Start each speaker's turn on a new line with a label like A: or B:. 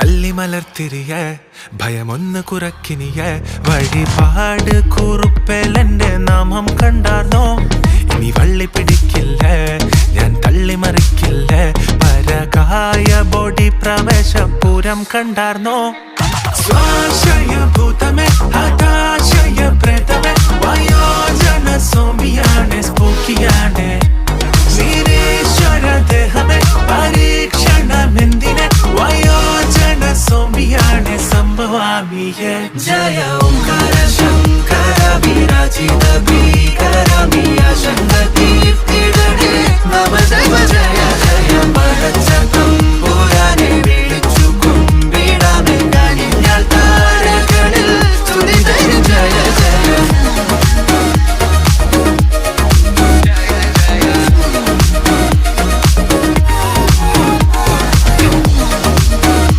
A: അല്ലിമലർത്തിരിയ ഭയമൊന്ന് കുറക്കിനിയ വഴിപാട് കുറുപ്പേലെന്റെ നാമം കണ്ടാർന്നോ ഇനി വള്ളി പിടിക്കില്ല ഞാൻ തള്ളിമറിക്കില്ല പരകായ ബോഡി പ്രവേശപൂരം കണ്ടാർന്നോ സ്വാശയഭൂതമേ ഹതാശയ പ്രേതമേ വയോജന സോമിയാണെ സ്പൂക്കിയാണെ വീരേശ്വര ദേഹമേ പരീക്ഷണമെന്തിനെ വയോജന സോമിയാണെ സംഭവാമിയെ ജയ